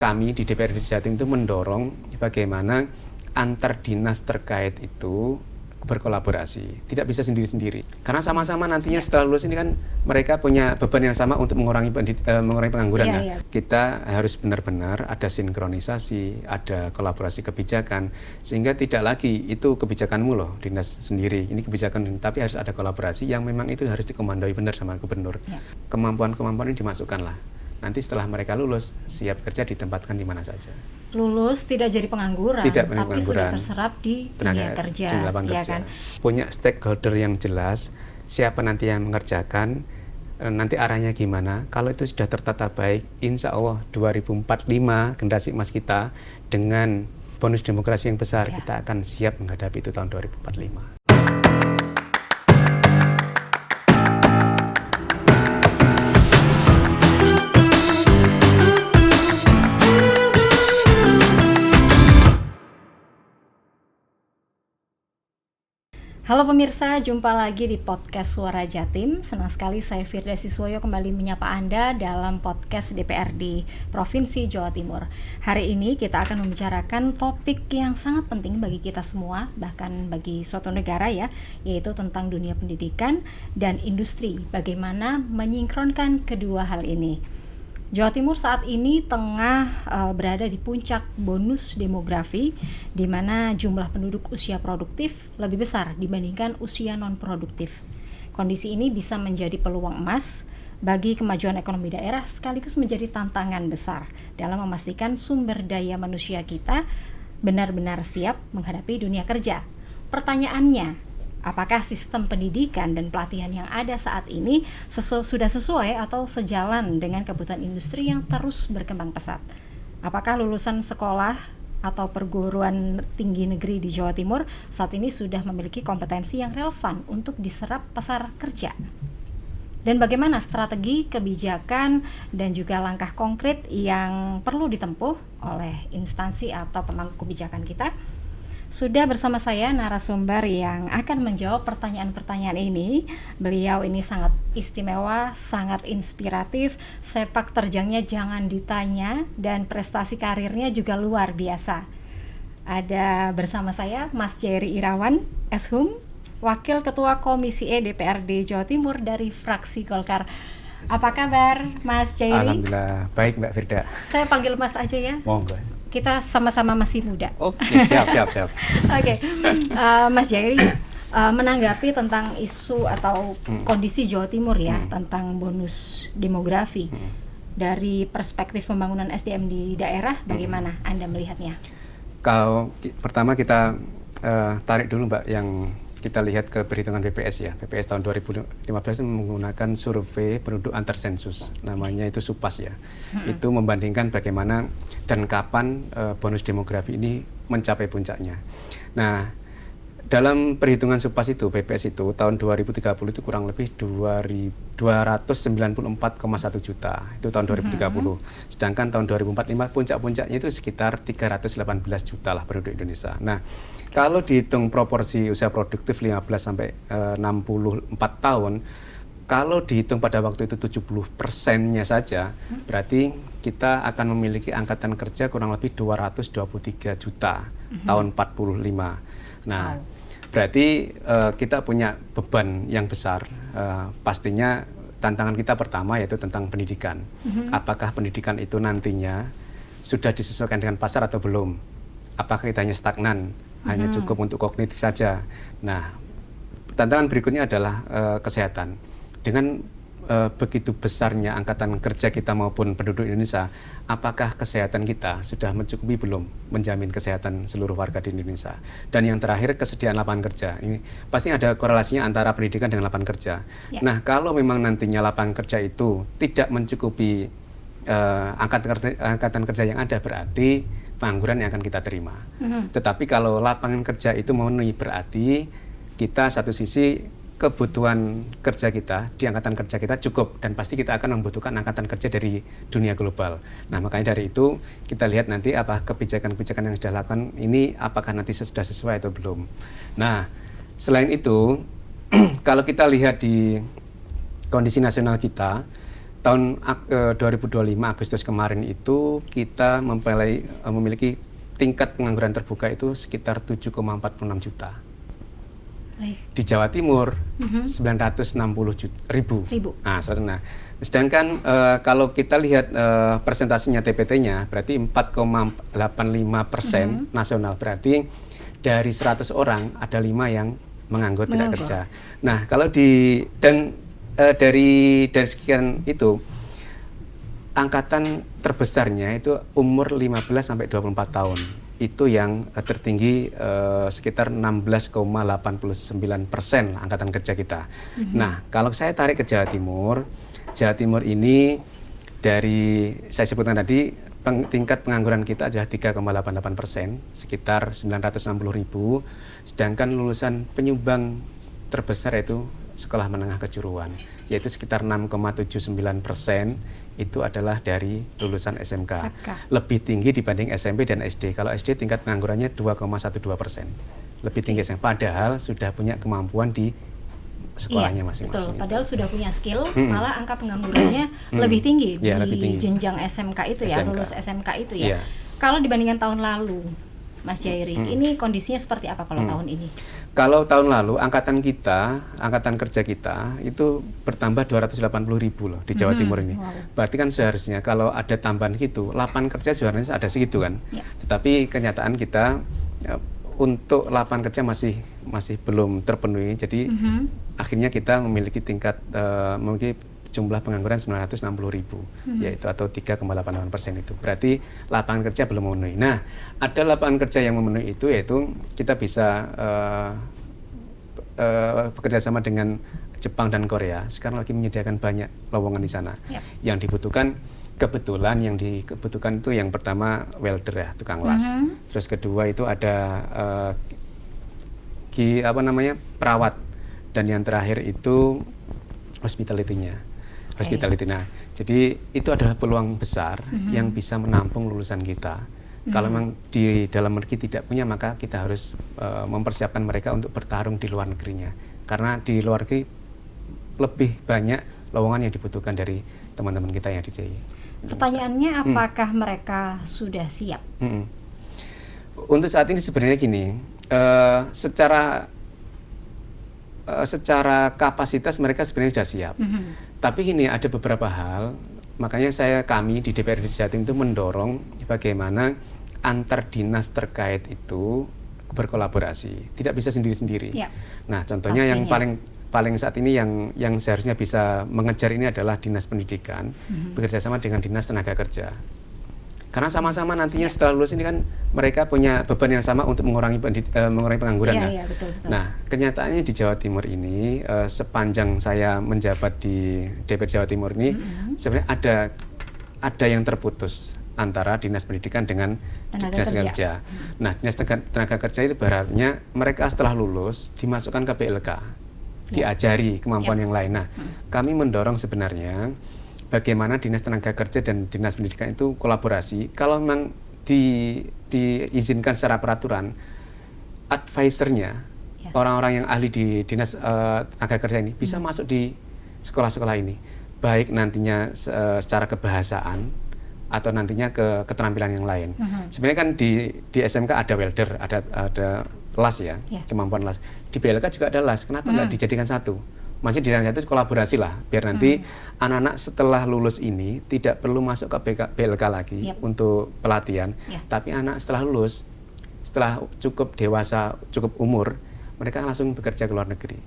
kami di DPRD Jatim itu mendorong bagaimana antar dinas terkait itu berkolaborasi, tidak bisa sendiri-sendiri. Karena sama-sama nantinya setelah lulus ini kan mereka punya beban yang sama untuk mengurangi pengangguran. Kita harus benar-benar ada sinkronisasi, ada kolaborasi kebijakan, sehingga tidak lagi itu kebijakanmu loh dinas sendiri, ini kebijakan, tapi harus ada kolaborasi yang memang itu harus dikomandoi benar sama gubernur. Kemampuan-kemampuan ini dimasukkan lah. Nanti setelah mereka lulus, siap kerja ditempatkan di mana saja. Lulus tidak jadi pengangguran, tapi sudah terserap di dunia kerja, ya kan? Punya stakeholder yang jelas, siapa nanti yang mengerjakan, nanti arahnya gimana. Kalau itu sudah tertata baik, insya Allah 2045 generasi emas kita dengan bonus demokrasi yang besar, kita akan siap menghadapi itu tahun 2045. Halo pemirsa, jumpa lagi di podcast Suara Jatim. Senang sekali saya Firda Siswoyo kembali menyapa Anda dalam podcast DPRD Provinsi Jawa Timur. Hari ini kita akan membicarakan topik yang sangat penting bagi kita semua, bahkan bagi suatu negara ya, yaitu tentang dunia pendidikan dan industri. Bagaimana menyinkronkan kedua hal ini. Jawa Timur saat ini tengah berada di puncak bonus demografi, di mana jumlah penduduk usia produktif lebih besar dibandingkan usia non-produktif. Kondisi ini bisa menjadi peluang emas bagi kemajuan ekonomi daerah, sekaligus menjadi tantangan besar dalam memastikan sumber daya manusia kita benar-benar siap menghadapi dunia kerja. Pertanyaannya, apakah sistem pendidikan dan pelatihan yang ada saat ini sudah sesuai atau sejalan dengan kebutuhan industri yang terus berkembang pesat? Apakah lulusan sekolah atau perguruan tinggi negeri di Jawa Timur saat ini sudah memiliki kompetensi yang relevan untuk diserap pasar kerja? Dan bagaimana strategi, kebijakan, dan juga langkah konkret yang perlu ditempuh oleh instansi atau pemangku kebijakan kita? Sudah bersama saya narasumber yang akan menjawab pertanyaan-pertanyaan ini. Beliau ini sangat istimewa, sangat inspiratif, sepak terjangnya jangan ditanya, dan prestasi karirnya juga luar biasa. Ada bersama saya Mas Jerry Irawan, Eshum, Wakil Ketua Komisi E DPRD Jawa Timur dari fraksi Golkar. Apa kabar Mas Jerry? Alhamdulillah, baik Mbak Firda. Saya panggil Mas aja ya. Monggo. Kita sama-sama masih muda. Oke, siap. Oke. Mas Jerry, menanggapi tentang isu atau kondisi Jawa Timur ya, tentang bonus demografi. Dari perspektif pembangunan SDM di daerah, bagaimana Anda melihatnya? Kalau pertama kita tarik dulu Mbak, yang kita lihat ke perhitungan BPS ya. BPS tahun 2015 menggunakan survei penduduk antar sensus, namanya itu SUPAS ya. Itu membandingkan bagaimana dan kapan bonus demografi ini mencapai puncaknya. Nah, dalam perhitungan SUPAS itu, BPS itu tahun 2030 itu kurang lebih 294,1 juta. Itu tahun 2030. Sedangkan tahun 2045 puncak-puncaknya itu sekitar 318 juta lah penduduk Indonesia. Nah, kalau dihitung proporsi usia produktif 15 sampai 64 tahun, kalau dihitung pada waktu itu 70%-nya saja, berarti kita akan memiliki angkatan kerja kurang lebih 223 juta tahun 45. Nah, berarti kita punya beban yang besar. Pastinya tantangan kita pertama yaitu tentang pendidikan. Apakah pendidikan itu nantinya sudah disesuaikan dengan pasar atau belum? Apakah kita hanya stagnan, hanya cukup untuk kognitif saja? Nah, tantangan berikutnya adalah kesehatan. Dengan begitu besarnya angkatan kerja kita maupun penduduk Indonesia, apakah kesehatan kita sudah mencukupi belum menjamin kesehatan seluruh warga di Indonesia? Dan yang terakhir, kesediaan lapangan kerja. Ini pasti ada korelasinya antara pendidikan dengan lapangan kerja. Nah, kalau memang nantinya lapangan kerja itu tidak mencukupi angkatan kerja yang ada, berarti pengangguran yang akan kita terima. Tetapi kalau lapangan kerja itu memenuhi, berarti kita satu sisi kebutuhan kerja kita di angkatan kerja kita cukup, dan pasti kita akan membutuhkan angkatan kerja dari dunia global. Nah, makanya dari itu kita lihat nanti apa kebijakan-kebijakan yang sudah dilakukan ini apakah nanti sudah sesuai atau belum. Nah, selain itu kalau kita lihat di kondisi nasional kita, tahun 2025 Agustus kemarin itu kita memiliki tingkat pengangguran terbuka itu sekitar 7,46 juta. Baik. Di Jawa Timur 960 ribu. Nah, sedangkan kalau kita lihat persentasenya TPT-nya berarti 4,85% nasional, berarti dari 100 orang ada 5 yang menganggur tidak kerja. Nah, kalau dari sekian itu angkatan terbesarnya itu umur 15 sampai 24 tahun. Itu yang tertinggi sekitar 16,89% angkatan kerja kita. Nah, kalau saya tarik ke Jawa Timur ini dari saya sebutkan tadi tingkat pengangguran kita adalah 3,88%, sekitar 960 ribu. Sedangkan lulusan penyumbang terbesar itu sekolah menengah kejuruan, yaitu sekitar 6,79% itu adalah dari lulusan SMK. Lebih tinggi dibanding SMP dan SD. Kalau SD tingkat penganggurannya 2,12%, lebih tinggi SMP. Padahal sudah punya kemampuan di sekolahnya masing-masing. Betul. Padahal sudah punya skill, malah angka penganggurannya lebih tinggi lebih tinggi. Jenjang SMK itu ya, lulus SMK itu ya. Kalau dibandingkan tahun lalu, Mas Jairi, ini kondisinya seperti apa kalau tahun ini? Kalau tahun lalu angkatan kerja kita itu bertambah 280 ribu loh di Jawa Timur ini. Berarti kan seharusnya kalau ada tambahan gitu, lapangan kerja sebenarnya ada segitu kan. Tetapi kenyataan kita untuk lapangan kerja masih belum terpenuhi. Jadi akhirnya kita memiliki memiliki jumlah pengangguran 960 ribu, yaitu atau 3,88% itu. Berarti lapangan kerja belum memenuhi. Nah, ada lapangan kerja yang memenuhi itu, yaitu kita bisa bekerja sama dengan Jepang dan Korea. Sekarang lagi menyediakan banyak lowongan di sana. Yang dibutuhkan itu yang pertama welder ya, tukang las. Terus kedua itu ada perawat, dan yang terakhir itu hospitality-nya. Nah, jadi itu adalah peluang besar yang bisa menampung lulusan kita. Kalau memang di dalam negeri tidak punya, maka kita harus mempersiapkan mereka untuk bertarung di luar negerinya. Karena di luar negeri lebih banyak lowongan yang dibutuhkan dari teman-teman kita yang di DI. Pertanyaannya, apakah mereka sudah siap? Untuk saat ini sebenarnya gini, secara kapasitas mereka sebenarnya sudah siap. Tapi gini, ada beberapa hal, makanya kami di DPRD Jatim itu mendorong bagaimana antar dinas terkait itu berkolaborasi, tidak bisa sendiri-sendiri. Nah, contohnya yang paling saat ini yang seharusnya bisa mengejar ini adalah Dinas Pendidikan bekerja sama dengan Dinas Tenaga Kerja. Karena sama-sama nantinya setelah lulus ini kan mereka punya beban yang sama untuk mengurangi pengangguran. Betul. Nah, kenyataannya di Jawa Timur ini sepanjang saya menjabat di DPR Jawa Timur ini sebenarnya ada yang terputus antara Dinas Pendidikan dengan Dinas Tenaga Kerja. Nah, Dinas Tenaga Kerja itu baratnya mereka setelah lulus dimasukkan ke PLK, diajari kemampuan yang lain. Nah, kami mendorong sebenarnya bagaimana Dinas Tenaga Kerja dan Dinas Pendidikan itu kolaborasi. Kalau memang diizinkan secara peraturan, advisernya, orang-orang yang ahli di Dinas Tenaga Kerja ini bisa masuk di sekolah-sekolah ini, baik nantinya secara kebahasaan atau nantinya ke keterampilan yang lain. Sebenarnya kan di SMK ada welder, ada las ya, kemampuan las. Di BLK juga ada las. Kenapa nggak dijadikan satu? Masih di itu kolaborasi lah, biar nanti anak-anak setelah lulus ini tidak perlu masuk ke BLK lagi untuk pelatihan, tapi anak setelah lulus, setelah cukup dewasa, cukup umur, mereka langsung bekerja ke luar negeri.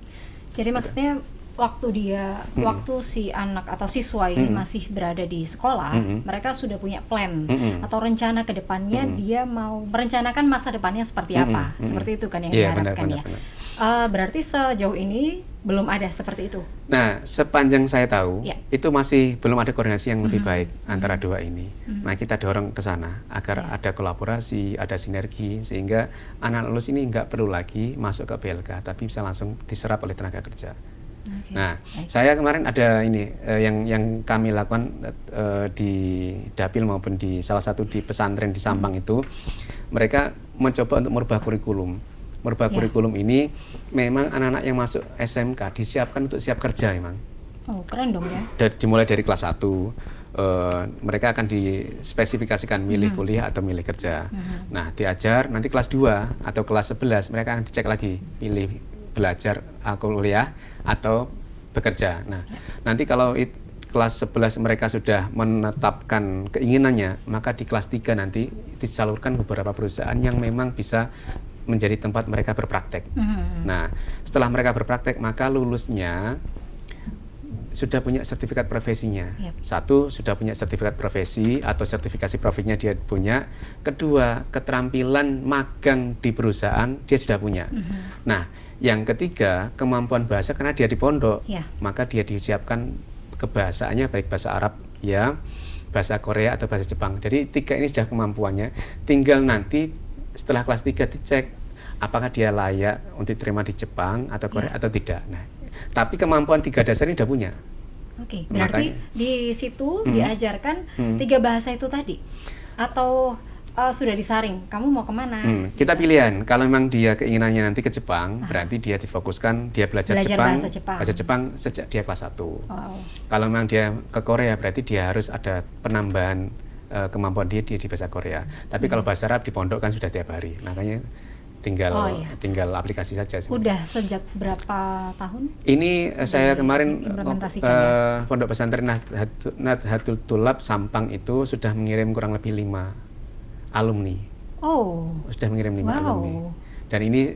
Jadi maksudnya waktu si anak atau siswa ini masih berada di sekolah, mereka sudah punya plan atau rencana ke depannya, dia mau merencanakan masa depannya seperti apa, seperti itu kan yang diharapkan ya. Berarti sejauh ini belum ada seperti itu. Nah, sepanjang saya tahu, itu masih belum ada koordinasi yang lebih baik antara dua ini. Nah, kita dorong ke sana agar ada kolaborasi, ada sinergi, sehingga anak lulus ini nggak perlu lagi masuk ke BLK, tapi bisa langsung diserap oleh tenaga kerja. Nah, saya kemarin ada ini yang kami lakukan di Dapil maupun di salah satu di pesantren di Sampang itu, mereka mencoba untuk merubah kurikulum. Kurikulum ini memang anak-anak yang masuk SMK disiapkan untuk siap kerja memang. Oh, keren dong ya. Dimulai dari kelas 1, mereka akan dispesifikasikan milih kuliah atau milih kerja. Nah, diajar nanti kelas 2 atau kelas 11 mereka akan dicek lagi pilih belajar kuliah atau bekerja. Nah, nanti kalau kelas 11 mereka sudah menetapkan keinginannya, maka di kelas 3 nanti disalurkan beberapa perusahaan yang memang bisa menjadi tempat mereka berpraktek. Nah, setelah mereka berpraktek, maka lulusnya sudah punya sertifikat profesinya. Satu, sudah punya sertifikat profesi atau sertifikasi profesinya dia punya. Kedua, keterampilan magang di perusahaan dia sudah punya. Nah, yang ketiga, kemampuan bahasa karena dia di pondok, maka dia disiapkan kebahasaannya baik bahasa Arab ya, bahasa Korea atau bahasa Jepang. Jadi 3 ini sudah kemampuannya. Tinggal nanti setelah kelas 3 dicek apakah dia layak untuk diterima di Jepang atau Korea atau tidak. Nah, tapi kemampuan 3 dasar ini udah punya. Oke, berarti di situ diajarkan 3 bahasa itu tadi? Atau sudah disaring, kamu mau kemana? Kita pilihan, kalau memang dia keinginannya nanti ke Jepang, berarti dia difokuskan, dia belajar bahasa Jepang sejak dia kelas 1. Kalau memang dia ke Korea, berarti dia harus ada penambahan kemampuan dia di bahasa Korea. Tapi kalau bahasa Arab di pondok kan sudah tiap hari, makanya tinggal aplikasi saja. Udah sejak berapa tahun? Ini saya kemarin Pondok Pesantren Nahdlatul Thulab Sampang itu sudah mengirim kurang lebih 5 alumni. Sudah mengirim 5 alumni. Dan ini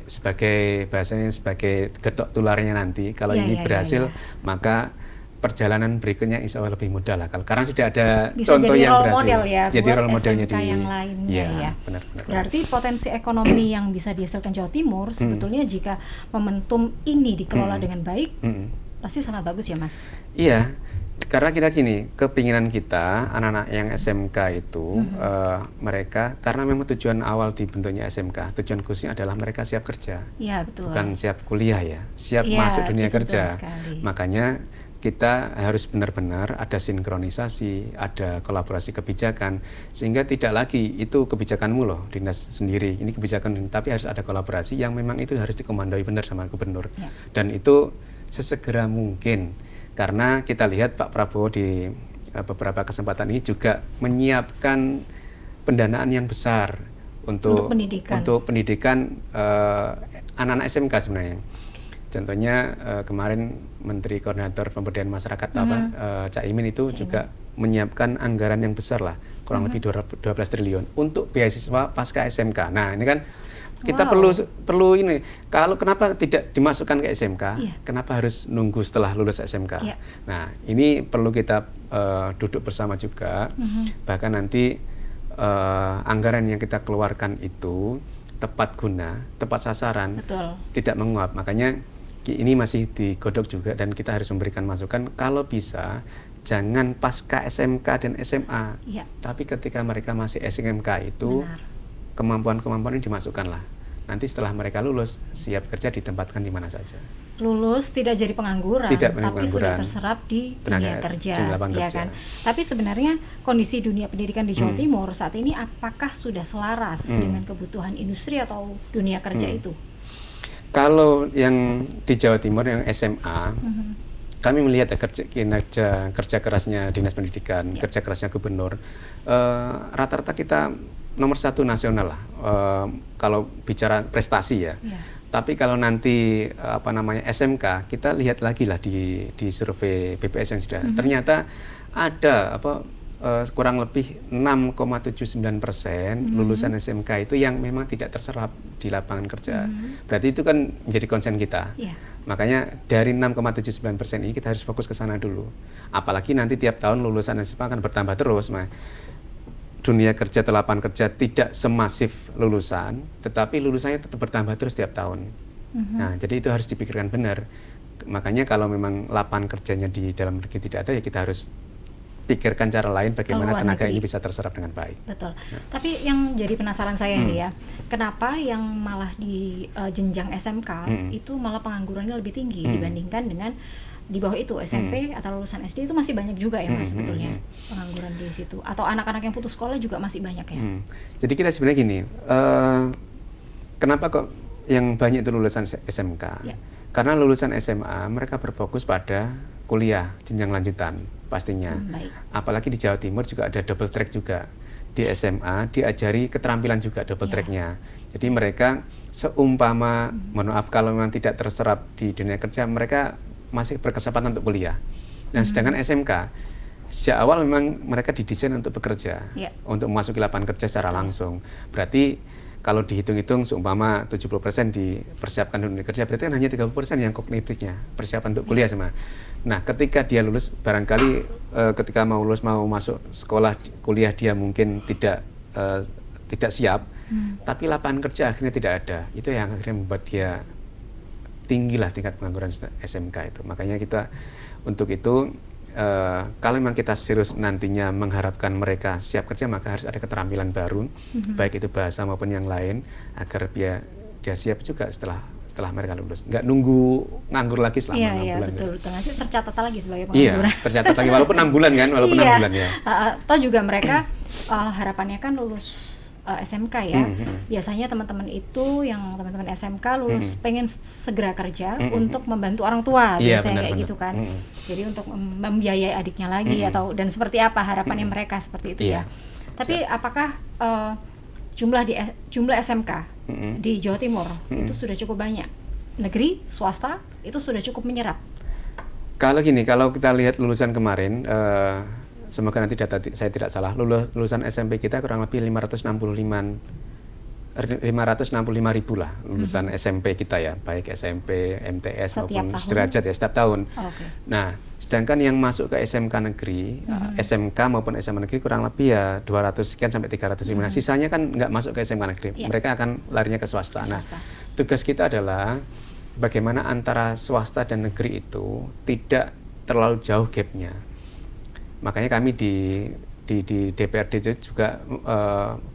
bahasanya sebagai getok tularnya nanti. Kalau ini berhasil, maka perjalanan berikutnya insya Allah lebih mudah lah. Karena sudah ada bisa contoh jadi yang role berhasil. Model ya, jadi buat role modelnya SMK yang lainnya ya. Benar. Berarti potensi ekonomi yang bisa dihasilkan Jawa Timur sebetulnya jika momentum ini dikelola dengan baik, pasti sangat bagus ya, Mas. Iya. Karena kita gini, kepinginan kita anak-anak yang SMK itu mereka, karena memang tujuan awal dibentuknya SMK, tujuan khususnya adalah mereka siap kerja. Iya, betul. Bukan siap kuliah ya, siap masuk dunia kerja. Makanya kita harus benar-benar ada sinkronisasi, ada kolaborasi kebijakan, sehingga tidak lagi itu kebijakanmu loh, dinas sendiri, ini kebijakan, tapi harus ada kolaborasi yang memang itu harus dikomandoi benar sama gubernur. Dan itu sesegera mungkin, karena kita lihat Pak Prabowo di beberapa kesempatan ini juga menyiapkan pendanaan yang besar untuk pendidikan anak-anak SMK sebenarnya. Contohnya kemarin Menteri Koordinator Pemberdayaan Masyarakat Cak Imin itu juga menyiapkan anggaran yang besar lah, kurang lebih 12 triliun untuk beasiswa pasca SMK. Nah, ini kan kita perlu ini. Kalau kenapa tidak dimasukkan ke SMK? Kenapa harus nunggu setelah lulus SMK? Nah, ini perlu kita duduk bersama juga. Bahkan nanti anggaran yang kita keluarkan itu tepat guna, tepat sasaran, tidak menguap. Makanya ini masih digodok juga dan kita harus memberikan masukan kalau bisa jangan pasca SMK dan SMA, tapi ketika mereka masih SMK itu kemampuan-kemampuan ini dimasukkan lah. Nanti setelah mereka lulus siap kerja ditempatkan di mana saja. Lulus tidak jadi pengangguran, tapi sudah terserap di dunia kerja, ya kan? Tapi sebenarnya kondisi dunia pendidikan di Jawa Timur saat ini apakah sudah selaras dengan kebutuhan industri atau dunia kerja itu? Kalau yang di Jawa Timur yang SMA, kami melihat kerja kerasnya Dinas Pendidikan, kerja kerasnya Gubernur, rata-rata kita nomor 1 nasional lah. Kalau bicara prestasi ya. Tapi kalau nanti SMK, kita lihat lagi lah di survei BPS yang sudah, ternyata ada kurang lebih 6,79% lulusan SMK itu yang memang tidak terserap di lapangan kerja. Berarti itu kan menjadi concern kita. Makanya dari 6,79% ini kita harus fokus ke sana dulu. Apalagi nanti tiap tahun lulusan SMK akan bertambah terus. Dunia kerja atau lapangan kerja tidak semasif lulusan, tetapi lulusannya tetap bertambah terus tiap tahun. Nah, jadi itu harus dipikirkan benar. Makanya kalau memang lapangan kerjanya di dalam negeri tidak ada, ya kita harus pikirkan cara lain bagaimana tenaga ini bisa terserap dengan baik. Betul. Tapi yang jadi penasaran saya nih ya, kenapa yang malah di jenjang SMK itu malah penganggurannya lebih tinggi dibandingkan dengan di bawah itu SMP atau lulusan SD itu masih banyak juga ya Mas sebetulnya pengangguran di situ, atau anak-anak yang putus sekolah juga masih banyak ya. Jadi kita sebenarnya gini, kenapa kok yang banyak itu lulusan SMK? Karena lulusan SMA mereka berfokus pada kuliah jenjang lanjutan pastinya. Baik. Apalagi di Jawa Timur juga ada double track juga. Di SMA diajari keterampilan juga double tracknya. Jadi mereka seumpama, mohon maaf kalau memang tidak terserap di dunia kerja, mereka masih berkesempatan untuk kuliah. Dan sedangkan SMK sejak awal memang mereka didesain untuk bekerja, untuk memasuki lapangan kerja secara langsung. Berarti kalau dihitung-hitung seumpama 70% dipersiapkan untuk dunia kerja, berarti kan hanya 30% yang kognitifnya persiapan untuk kuliah sama. Nah, ketika dia lulus, barangkali ketika mau lulus, mau masuk sekolah kuliah, dia mungkin tidak siap, tapi lapangan kerja akhirnya tidak ada. Itu yang akhirnya membuat dia tinggilah tingkat pengangguran SMK itu. Makanya kita untuk itu kalau memang kita serius nantinya mengharapkan mereka siap kerja, maka harus ada keterampilan baru, baik itu bahasa maupun yang lain, agar dia siap juga setelah mereka lulus. Nggak nunggu nganggur lagi selama 6 bulan. Iya, betul. Nanti tercatat lagi sebagai pengangguran. Iya, tercatat lagi walaupun 6 bulan kan, walaupun 6 bulan ya. Atau juga mereka harapannya kan lulus SMK ya. Biasanya teman-teman SMK lulus pengen segera kerja untuk membantu orang tua, biasanya kayak gitu kan. Jadi untuk membiayai adiknya lagi dan seperti apa harapannya mereka seperti itu ya. Tapi apakah jumlah SMK di Jawa Timur itu sudah cukup banyak? Negeri, swasta itu sudah cukup menyerap? Kalau kita lihat lulusan kemarin, semoga nanti data saya tidak salah, lulusan SMP kita kurang lebih 565 ribu lah lulusan SMP kita ya, baik SMP, MTS maupun sederajat ya setiap tahun. Nah, sedangkan yang masuk ke SMK negeri, SMK maupun SMA negeri kurang lebih ya 200 sekian sampai 300 ribu. Nah, sisanya kan nggak masuk ke SMK negeri, mereka akan larinya ke swasta. Nah, tugas kita adalah bagaimana antara swasta dan negeri itu tidak terlalu jauh gapnya. Makanya kami di DPRD itu juga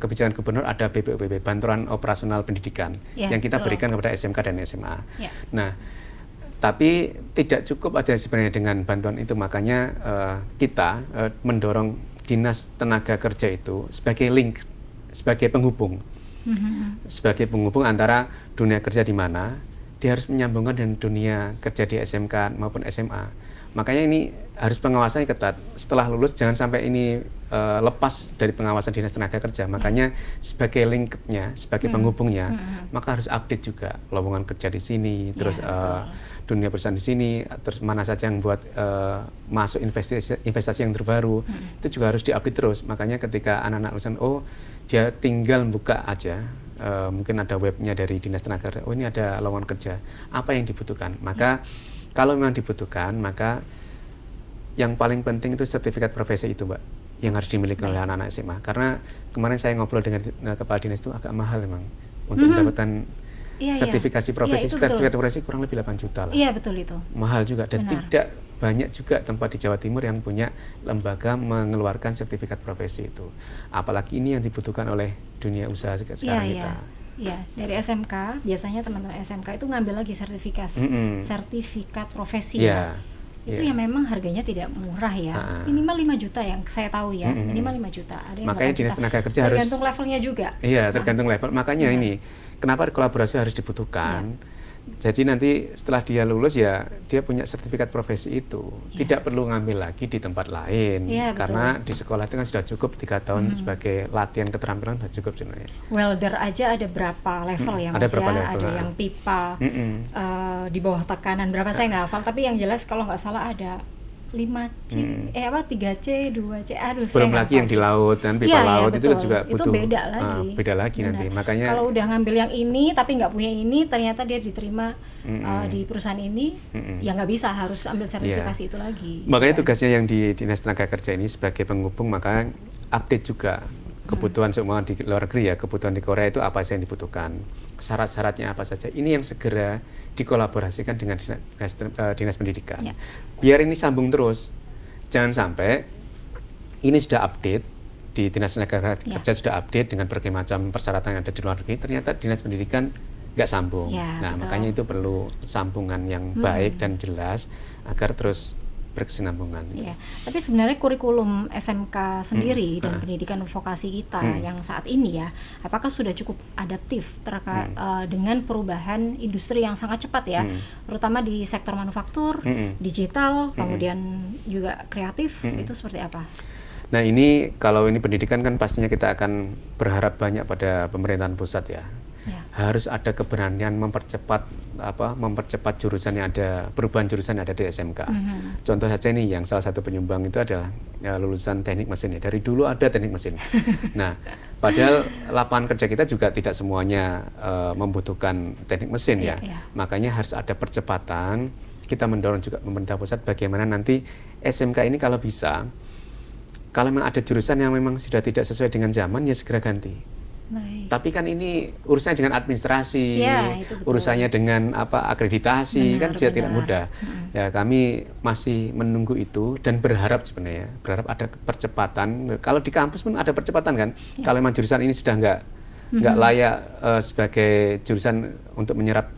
kebijakan gubernur ada BPOPP, Bantuan Operasional Pendidikan, yang kita berikan kepada SMK dan SMA. Nah, tapi tidak cukup aja sebenarnya dengan bantuan itu, makanya kita mendorong Dinas Tenaga Kerja itu sebagai link, sebagai penghubung, sebagai penghubung antara dunia kerja di mana dia harus menyambungkan dengan dunia kerja di SMK maupun SMA. Makanya ini harus pengawasannya ketat. Setelah lulus jangan sampai ini lepas dari pengawasan Dinas Tenaga Kerja. Makanya sebagai linknya, sebagai penghubungnya, maka harus update juga lowongan kerja di sini, terus dunia perusahaan di sini, terus mana saja yang buat masuk investasi yang terbaru, itu juga harus diupdate terus. Makanya ketika anak-anak lulusan, dia tinggal buka aja, mungkin ada webnya dari Dinas Tenaga Kerja, ini ada lowongan kerja, apa yang dibutuhkan. Maka kalau memang dibutuhkan, maka yang paling penting itu sertifikat profesi itu, Mbak, yang harus dimiliki oleh anak-anak SMA. Karena kemarin saya ngobrol dengan kepala dinas itu agak mahal memang untuk mendapatkan sertifikasi profesi. Sertifikat profesi kurang lebih 8 juta lah. Iya, betul itu. Mahal juga, dan tidak banyak juga tempat di Jawa Timur yang punya lembaga mengeluarkan sertifikat profesi itu. Apalagi ini yang dibutuhkan oleh dunia usaha sekarang kita. Ya, dari SMK biasanya teman-teman SMK itu ngambil lagi sertifikat profesi ya. Itu yang memang harganya tidak murah ya. Minimal 5 juta yang saya tahu ya. Minimal 5 juta. Ada yang makanya Dinas Tenaga Kerja harus tergantung levelnya juga. Iya, tergantung level. Makanya ini kenapa kolaborasi harus dibutuhkan. Jadi nanti setelah dia lulus ya dia punya sertifikat profesi itu, tidak perlu ngambil lagi di tempat lain, karena di sekolah itu kan sudah cukup 3 tahun sebagai latihan keterampilan sudah cukup sebenarnya. Welder aja ada berapa level ya Mas ya? Ada yang pipa di bawah tekanan berapa saya nggak hafal, tapi yang jelas kalau nggak salah ada 5C, 3C, 2C, belum lagi yang di laut dan pipa laut itu juga butuh. Itu beda lagi nanti. Makanya kalau udah ngambil yang ini tapi nggak punya ini, ternyata dia diterima di perusahaan ini, ya nggak bisa, harus ambil sertifikasi itu lagi. Makanya tugasnya yang di Dinas Tenaga Kerja ini sebagai penghubung, maka update juga kebutuhan semua di luar negeri ya, kebutuhan di Korea itu apa saja yang dibutuhkan, syarat-syaratnya apa saja. Ini yang segera dikolaborasikan dengan Dinas Pendidikan. Biar ini sambung terus. Jangan sampai ini sudah update di Dinas Tenaga Kerja, sudah update dengan berbagai macam persyaratan yang ada di luar negeri, ternyata Dinas Pendidikan nggak sambung. Nah, makanya itu perlu sambungan yang baik dan jelas agar terus berkesinambungan. Iya, tapi sebenarnya kurikulum SMK sendiri dan pendidikan vokasi kita yang saat ini ya, apakah sudah cukup adaptif terkait dengan perubahan industri yang sangat cepat ya, terutama di sektor manufaktur, digital, kemudian juga kreatif, itu seperti apa? Nah ini kalau ini pendidikan kan pastinya kita akan berharap banyak pada pemerintahan pusat ya. Harus ada keberanian mempercepat jurusan yang ada, perubahan jurusan yang ada di SMK. Contoh saja ini yang salah satu penyumbang itu adalah lulusan teknik mesin ya. Dari dulu ada teknik mesin. Nah, padahal lapangan kerja kita juga tidak semuanya membutuhkan teknik mesin ya. Makanya harus ada percepatan. Kita mendorong juga pemerintah pusat bagaimana nanti SMK ini kalau bisa, kalau memang ada jurusan yang memang sudah tidak sesuai dengan zaman ya segera ganti. Baik. Tapi kan ini urusannya dengan administrasi, itu betul. urusannya dengan akreditasi, kan tidak mudah. Ya kami masih menunggu itu dan berharap sebenarnya, berharap ada percepatan. Kalau di kampus pun ada percepatan kan. Kalau memang jurusan ini sudah nggak layak sebagai jurusan untuk menyerap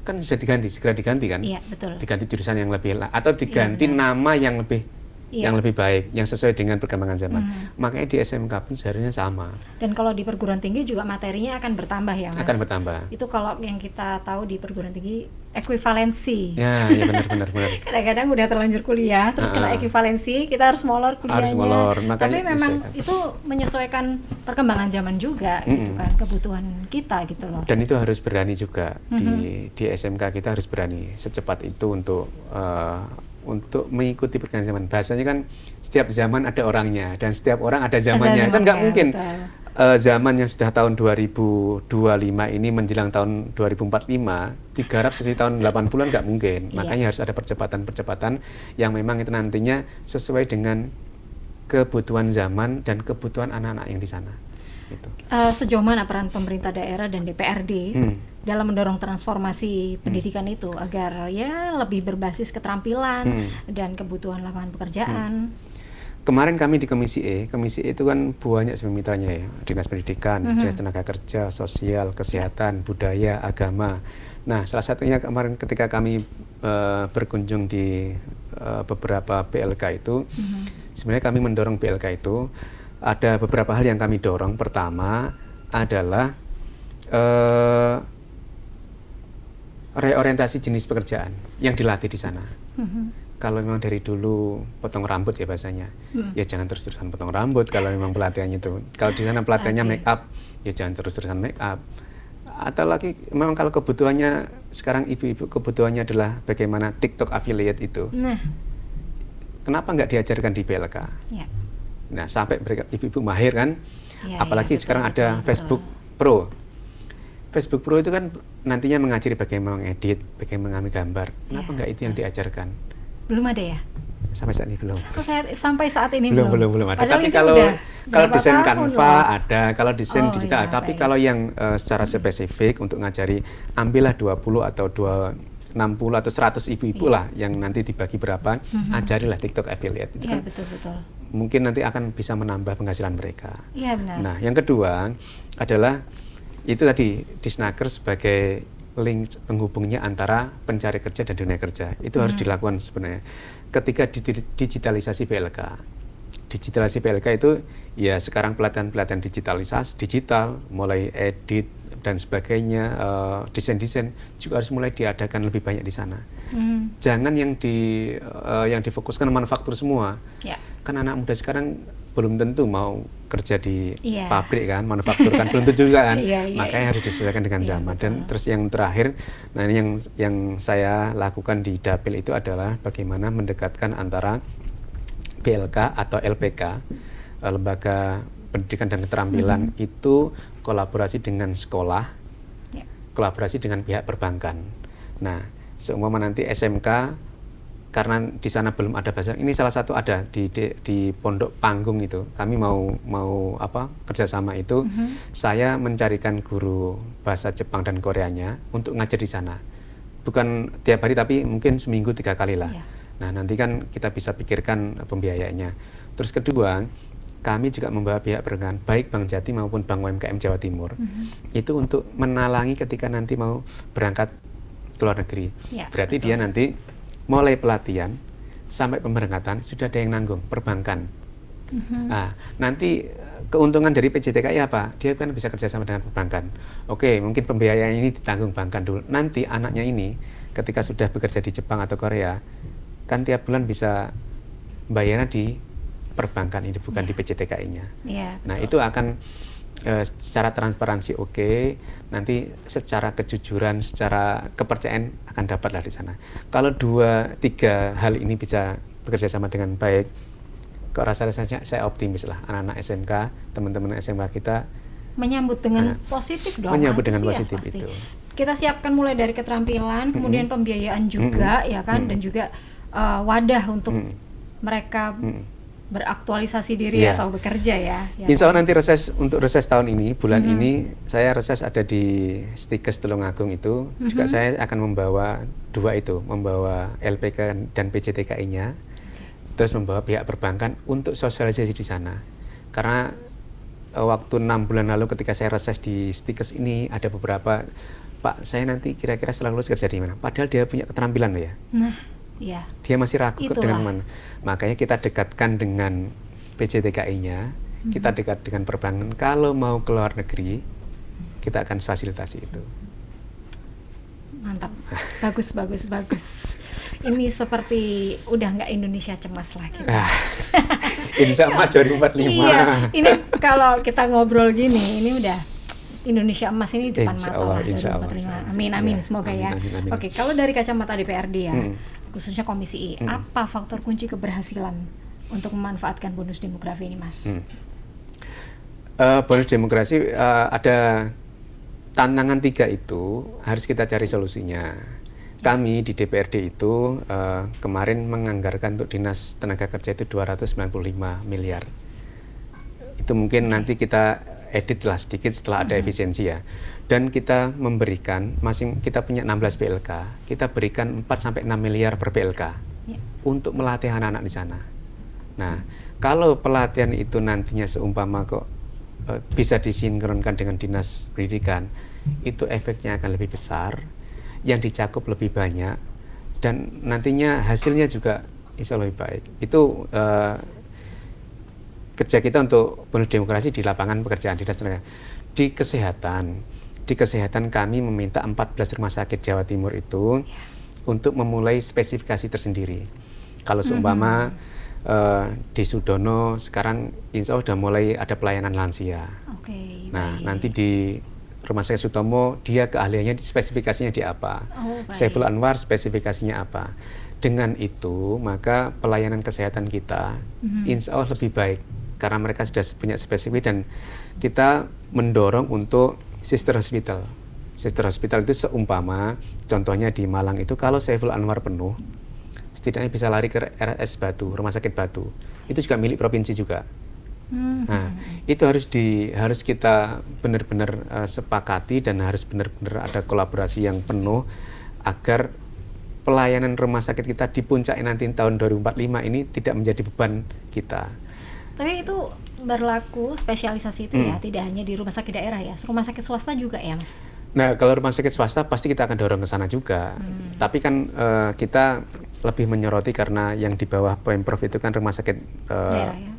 kan sudah diganti, segera diganti kan. Iya, betul. Diganti jurusan yang lebih atau diganti nama yang lebih baik, yang sesuai dengan perkembangan zaman. Makanya di SMK pun seharusnya sama. Dan kalau di perguruan tinggi juga materinya akan bertambah ya, Mas? Akan bertambah. Itu kalau yang kita tahu di perguruan tinggi ekuivalensi. Ya benar. Kadang-kadang udah terlanjur kuliah, terus kena ekuivalensi, kita harus molor kuliahnya. Harus molor, tapi memang itu menyesuaikan perkembangan zaman juga, gitu kan, kebutuhan kita gitu loh. Dan itu harus berani juga di SMK kita harus berani secepat itu untuk mengikuti perkembangan zaman. Bahasanya kan setiap zaman ada orangnya dan setiap orang ada zamannya. Kan nggak mungkin zaman yang sudah tahun 2025 ini menjelang tahun 2045 digarap seperti tahun 80-an nggak mungkin. Makanya harus ada percepatan-percepatan yang memang itu nantinya sesuai dengan kebutuhan zaman dan kebutuhan anak-anak yang di sana. Gitu. Sejauh mana peran pemerintah daerah dan DPRD dalam mendorong transformasi pendidikan itu agar ya lebih berbasis keterampilan dan kebutuhan lapangan pekerjaan? Kemarin kami di Komisi E itu kan banyak sebenarnya mitranya ya, Dinas Pendidikan, Dinas Tenaga Kerja, Sosial, Kesehatan, Budaya, Agama. Nah, salah satunya kemarin ketika kami berkunjung di beberapa PLK itu, sebenarnya kami mendorong PLK itu, ada beberapa hal yang kami dorong. Pertama adalah reorientasi jenis pekerjaan yang dilatih di sana. Kalau memang dari dulu potong rambut ya bahasanya, ya jangan terus-terusan potong rambut kalau memang pelatihannya itu. Kalau di sana pelatihannya make up, ya jangan terus-terusan make up. Atau lagi memang kalau kebutuhannya sekarang ibu-ibu kebutuhannya adalah bagaimana TikTok affiliate itu. Kenapa nggak diajarkan di PLK? Nah, sampai ibu-ibu mahir kan. Apalagi sekarang ada Facebook Pro. Facebook Pro itu kan nantinya mengajari bagaimana mengedit, bagaimana mengambil gambar. Kenapa nggak itu yang diajarkan? Belum ada ya? Sampai saat ini belum. Sampai saat ini belum ada. Padahal tapi kalau desain Canva ada, kalau desain digital, tapi kalau yang secara spesifik untuk ngajari, ambillah 20 atau 60 atau 100 ibu-ibu lah yang nanti dibagi berapa, ajarilah TikTok affiliate. Itu kan betul. Mungkin nanti akan bisa menambah penghasilan mereka. Iya, benar. Nah, yang kedua adalah itu tadi Disnaker sebagai link penghubungnya antara pencari kerja dan dunia kerja. Itu harus dilakukan sebenarnya. Ketika digitalisasi PLK. Digitalisasi PLK itu ya sekarang pelatihan-pelatihan digital, mulai edit dan sebagainya, desain-desain juga harus mulai diadakan lebih banyak di sana. Jangan yang difokuskan manufaktur semua. Kan anak muda sekarang belum tentu mau kerja di pabrik kan, manufaktur kan belum tentu juga kan. Makanya harus disesuaikan dengan zaman. Dan terus yang terakhir, nah ini yang saya lakukan di Dapil itu adalah bagaimana mendekatkan antara PLK atau LPK, Lembaga Pendidikan dan Keterampilan itu kolaborasi dengan sekolah, kolaborasi dengan pihak perbankan. Nah, seumpama nanti SMK karena di sana belum ada bahasa, ini salah satu ada di Pondok Panggung itu, kami mau kerjasama itu, saya mencarikan guru bahasa Jepang dan Koreanya untuk ngajar di sana, bukan tiap hari tapi mungkin seminggu 3 kali lah. Nah nanti kan kita bisa pikirkan pembiayaannya. Terus kedua, kami juga membawa pihak perbankan, baik Bank Jati maupun Bank UMKM Jawa Timur, itu untuk menalangi ketika nanti mau berangkat ke luar negeri. Berarti betul. Dia nanti mulai pelatihan sampai pemberangkatan sudah ada yang nanggung perbankan. Nah, nanti keuntungan dari PJTKI apa? Dia kan bisa kerjasama dengan perbankan. Oke, mungkin pembiayaan ini ditanggung bankan dulu. Nanti anaknya ini ketika sudah bekerja di Jepang atau Korea, kan tiap bulan bisa bayarnya di perbankan ini, bukan di PJTKI-nya. Nah, itu akan secara transparansi nanti secara kejujuran, secara kepercayaan akan dapatlah di sana. Kalau 2-3 hal ini bisa bekerja sama dengan baik, kok rasa-rasanya saya optimis lah anak-anak SMK, teman-teman SMK kita menyambut dengan positif dong. Menyambut dengan positif pasti. itu. Kita siapkan mulai dari keterampilan, kemudian pembiayaan juga, ya kan, dan juga wadah untuk mereka beraktualisasi diri atau bekerja ya. Insya Allah nanti untuk reses tahun ini, bulan ini saya reses ada di Stikes Tulungagung itu, juga saya akan membawa 2 itu, membawa LPK dan PJTKI-nya, terus membawa pihak perbankan untuk sosialisasi di sana. Karena waktu 6 bulan lalu ketika saya reses di Stikes ini ada beberapa, Pak, saya nanti kira-kira setelah lulus kerja di mana? Padahal dia punya keterampilan loh ya. Iya. Dia masih ragu dengan mana. Makanya kita dekatkan dengan PJTKI-nya, kita dekat dengan perbankan. Kalau mau ke luar negeri, kita akan fasilitasi itu. Mantap, bagus. Ini seperti udah nggak Indonesia cemas lah kita. Indonesia emas 2045. Iya, ini kalau kita ngobrol gini, ini udah Indonesia emas ini depan mata lah 2045. Amin, semoga ya. Amin. Oke, kalau dari kacamata DPRD ya, khususnya Komisi I, apa faktor kunci keberhasilan untuk memanfaatkan bonus demografi ini, Mas? Bonus demografi ada tantangan 3 itu harus kita cari solusinya. Kami di DPRD itu kemarin menganggarkan untuk Dinas Tenaga Kerja itu 295 miliar. Itu mungkin nanti kita edit lah sedikit setelah ada efisiensi ya. Dan kita memberikan, kita punya 16 PLK, kita berikan 4-6 miliar per PLK untuk melatih anak-anak di sana. Nah, kalau pelatihan itu nantinya seumpama kok bisa disinkronkan dengan Dinas Pendidikan, itu efeknya akan lebih besar, yang dicakup lebih banyak, dan nantinya hasilnya juga insya Allah lebih baik. Itu kerja kita untuk bonus demografi di lapangan pekerjaan Dinas Tenaga. Di kesehatan kami meminta 14 rumah sakit Jawa Timur itu untuk memulai spesifikasi tersendiri. Kalau seumpama di Sudono sekarang insya Allah sudah mulai ada pelayanan lansia. Nah, nanti di Rumah Sakit Sutomo dia keahliannya spesifikasinya di apa. Saiful Anwar spesifikasinya apa. Dengan itu maka pelayanan kesehatan kita insya Allah lebih baik karena mereka sudah punya spesifik, dan kita mendorong untuk sister hospital. Sister hospital itu seumpama contohnya di Malang itu kalau Saiful Anwar penuh, setidaknya bisa lari ke RS Batu, Rumah Sakit Batu. Itu juga milik provinsi juga. Nah, itu harus kita benar-benar sepakati, dan harus benar-benar ada kolaborasi yang penuh agar pelayanan rumah sakit kita di puncak nanti tahun 2045 ini tidak menjadi beban kita. Tapi itu berlaku spesialisasi itu ya, tidak hanya di rumah sakit daerah ya, rumah sakit swasta juga ya, Mas? Nah, kalau rumah sakit swasta pasti kita akan dorong ke sana juga. Tapi kan kita lebih menyoroti karena yang di bawah Pemprov itu kan rumah sakit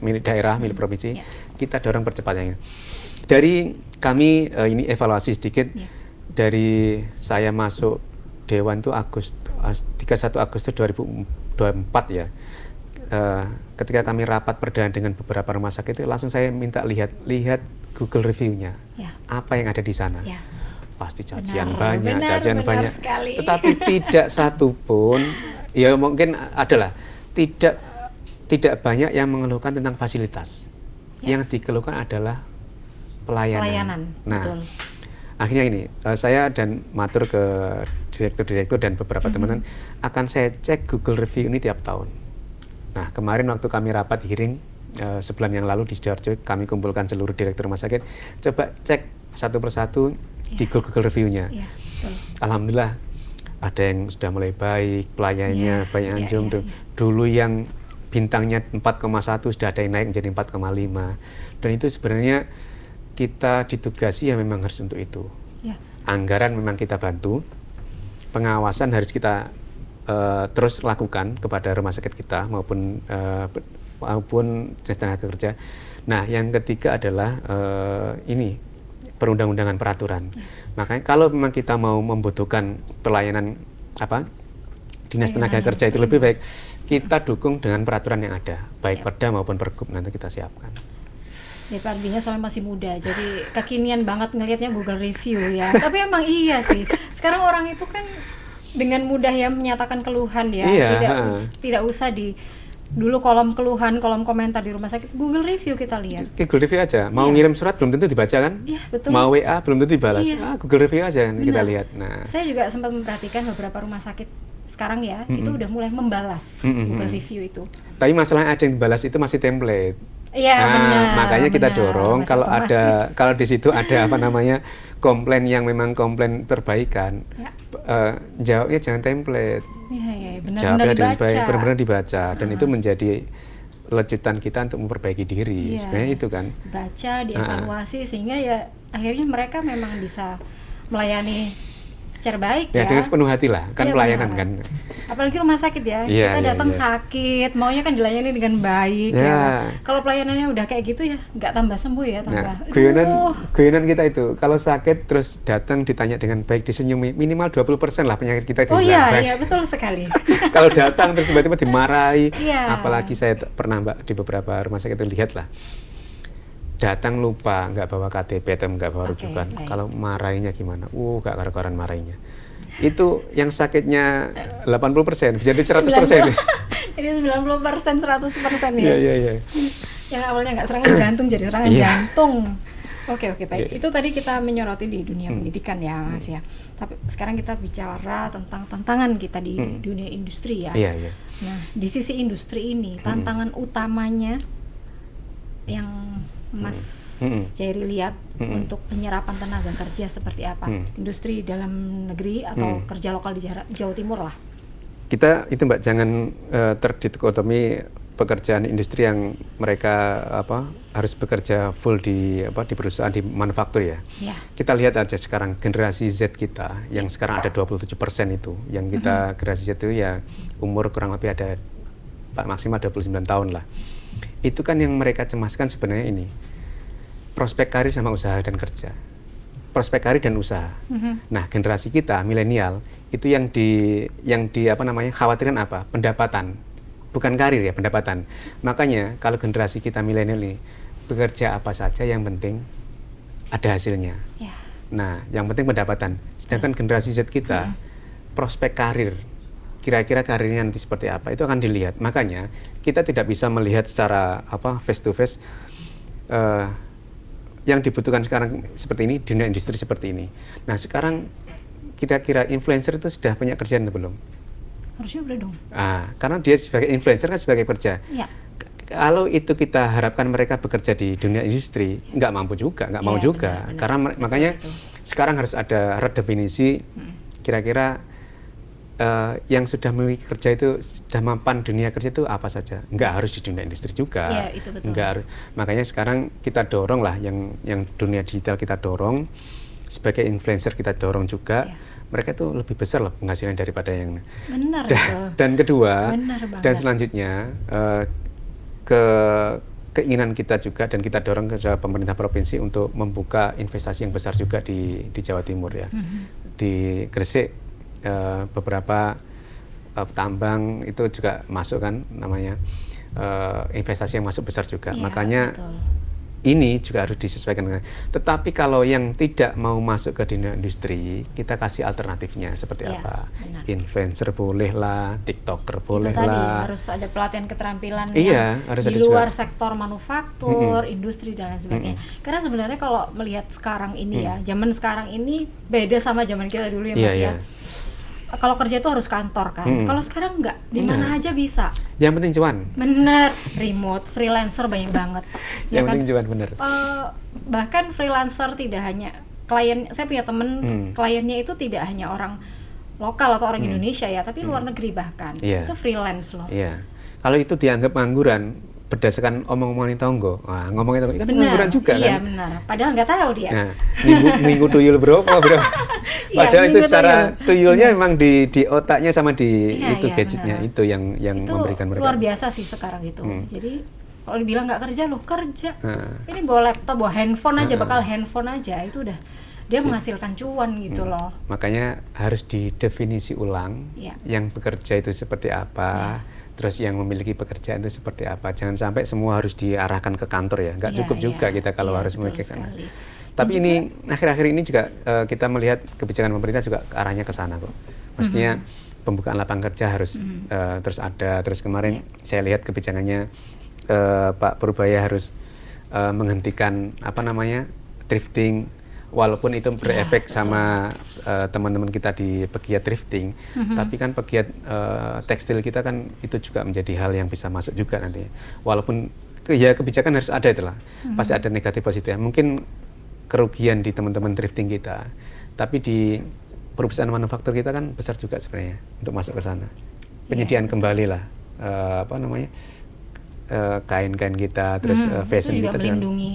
milik daerah, milik provinsi. Kita dorong percepatannya. Dari kami ini evaluasi sedikit. Dari saya masuk Dewan itu 31 Agustus 2024 ya. Ketika kami rapat perdana dengan beberapa rumah sakit itu langsung saya minta lihat Google review-nya. Apa yang ada di sana. Pasti cacian banyak. Sekali. Tetapi tidak satu pun, ya mungkin adalah tidak banyak yang mengeluhkan tentang fasilitas. Yang dikeluhkan adalah pelayanan. Nah, betul. Akhirnya ini saya dan matur ke direktur-direktur dan beberapa teman-teman akan saya cek Google review ini tiap tahun. Nah, kemarin waktu kami rapat hearing sebulan yang lalu di Sidoarjo, kami kumpulkan seluruh direktur rumah sakit, coba cek satu persatu di Google review-nya. Alhamdulillah ada yang sudah mulai baik, pelayanannya banyak anjung tuh. Dulu yang bintangnya 4,1 sudah ada yang naik menjadi 4,5. Dan itu sebenarnya kita ditugasi ya memang harus untuk itu. Anggaran memang kita bantu, pengawasan harus kita terus lakukan kepada rumah sakit kita maupun Dinas Tenaga Kerja. Nah, yang ketiga adalah ini perundang-undangan peraturan. Makanya kalau memang kita mau membutuhkan pelayanan Dinas Tenaga Kerja itu lebih baik kita dukung dengan peraturan yang ada, baik Perda maupun Pergub nanti kita siapkan. DPRD-nya soalnya masih muda, jadi kekinian banget ngelihatnya Google Review ya. Tapi emang iya sih, sekarang orang itu kan dengan mudah ya menyatakan keluhan ya, tidak usah di dulu kolom keluhan, kolom komentar di rumah sakit, Google Review kita lihat. Google Review aja, mau ngirim surat belum tentu dibaca kan? Iya, betul. Mau WA belum tentu dibalas, Google Review aja kan kita lihat. Nah, saya juga sempat memperhatikan beberapa rumah sakit sekarang ya, itu udah mulai membalas Google Review itu. Tapi masalahnya ada yang dibalas itu masih template. Iya, benar. Makanya kita dorong kalau di situ ada komplain yang memang komplain perbaikan, jawabnya jangan template. Iya, benar-benar dibaca dan itu menjadi lecutan kita untuk memperbaiki diri. Sebenarnya itu kan. Baca, dievaluasi sehingga ya akhirnya mereka memang bisa melayani secara baik ya. Dengan sepenuh hati lah, kan pelayanan kan. Apalagi rumah sakit ya, kita datang sakit, maunya kan dilayani dengan baik ya. Kalau pelayanannya udah kayak gitu ya, nggak tambah sembuh ya, tambah. Guyonan kita itu, kalau sakit terus datang ditanya dengan baik, disenyumi, minimal 20% lah penyakit kita itu. Oh iya, betul sekali. Kalau datang terus tiba-tiba dimarahi, apalagi saya pernah di beberapa rumah sakit itu lihat lah. Datang lupa, nggak bawa KTP atau nggak bawa rujukan. Kalau marahinya gimana? Nggak karu-karuan marahinya. Itu yang sakitnya 80%, bisa jadi 100%. Jadi 90%, 100% ya? Iya. Yang awalnya nggak serangan jantung, jadi serangan jantung. Oke, baik. Itu tadi kita menyoroti di dunia pendidikan ya, Mas ya. Tapi sekarang kita bicara tentang tantangan kita di dunia industri ya. Iya. Nah, di sisi industri ini, tantangan utamanya yang Mas Jerry lihat untuk penyerapan tenaga kerja seperti apa? Industri dalam negeri atau kerja lokal di Jawa Timur lah. Kita itu Mbak jangan terdikotomi pekerjaan industri yang mereka harus bekerja full di perusahaan di manufaktur ya. Kita lihat aja sekarang generasi Z kita yang sekarang ada 27% itu, yang kita generasi Z itu ya umur kurang lebih ada maksimal 29 tahun lah. Itu kan yang mereka cemaskan sebenarnya ini prospek karir sama usaha dan kerja, prospek karir dan usaha. Nah, generasi kita milenial itu yang khawatirkan apa? Pendapatan, bukan karir ya, pendapatan. Makanya kalau generasi kita milenial ini bekerja apa saja yang penting ada hasilnya. Nah, yang penting pendapatan. Sedangkan generasi Z kita prospek karir, kira-kira karirnya nanti seperti apa, itu akan dilihat. Makanya kita tidak bisa melihat secara face to face yang dibutuhkan sekarang seperti ini, dunia industri seperti ini. Nah, sekarang kita kira influencer itu sudah punya kerjaan atau belum? Harusnya udah dong. Karena dia sebagai influencer kan sebagai kerja. Kalau itu kita harapkan mereka bekerja di dunia industri, nggak mampu juga, nggak mau juga. Benar. Karena makanya sekarang harus ada redefinisi kira-kira yang sudah memiliki kerja itu sudah mapan dunia kerja itu apa saja, nggak harus di dunia industri juga, itu betul. Nggak harus. Makanya sekarang kita dorong lah yang dunia digital kita dorong, sebagai influencer kita dorong juga, mereka itu lebih besar lah penghasilan daripada yang benar. Dan kedua dan selanjutnya keinginan kita juga dan kita dorong ke pemerintah provinsi untuk membuka investasi yang besar juga di Jawa Timur ya, di Gresik. Beberapa tambang itu juga masuk kan, namanya investasi yang masuk besar juga. Makanya ini juga harus disesuaikan dengan. Tetapi kalau yang tidak mau masuk ke dunia industri, kita kasih alternatifnya seperti apa? Benar. Influencer boleh lah, TikToker boleh lah. Tadi harus ada pelatihan keterampilan harus di ada luar juga. Sektor manufaktur, industri dan lain sebagainya. Karena sebenarnya kalau melihat sekarang ini ya, zaman sekarang ini beda sama zaman kita dulu ya Mas ya. Kalau kerja itu harus kantor kan. Kalau sekarang enggak, di mana aja bisa. Yang penting cuan. Bener, remote, freelancer banyak banget. Yang penting cuan, bener. Bahkan freelancer tidak hanya klien, saya punya temen kliennya itu tidak hanya orang lokal atau orang Indonesia ya, tapi luar negeri bahkan. Itu freelance loh. Kalau itu dianggap pengangguran, berdasarkan omong-omongan tonggo. Nah, ngomongin tonggo kan Benar, pengangguran juga iya, kan. benar. Padahal nggak tahu dia. Nah, minggu tuyul berapa? Iya, Padahal itu minggu secara tuyulnya Benar. memang di otaknya sama di Iya, itu iya, gadgetnya benar. itu yang Itu memberikan mereka. luar biasa sih sekarang itu. Jadi kalau dibilang nggak kerja, loh kerja. Nah. Ini bawa laptop, bawa handphone aja, bakal handphone aja itu udah dia menghasilkan cuan gitu loh. Makanya harus didefinisi ulang Iya. yang bekerja itu seperti apa, terus yang memiliki pekerjaan itu seperti apa. Jangan sampai semua harus diarahkan ke kantor ya. Nggak Iya, cukup juga iya, kita kalau iya, harus betul memikirkan. sekali. Tapi Dan ini akhir-akhir ini juga kita melihat kebijakan pemerintah juga arahnya ke sana kok. Maksudnya pembukaan lapangan kerja harus terus ada. Terus kemarin saya lihat kebijakannya Pak Purbaya harus menghentikan thrifting, walaupun itu berefek sama teman-teman kita di pegiat thrifting, tapi kan pegiat tekstil kita kan itu juga menjadi hal yang bisa masuk juga nanti. Walaupun ya kebijakan harus ada itulah, pasti ada negatif positif. Mungkin kerugian di teman-teman thrifting kita, tapi di perusahaan manufaktur kita kan besar juga sebenarnya untuk masuk ke sana. Penyediaan kembali lah kain-kain kita, terus fashion itu juga kita melindungi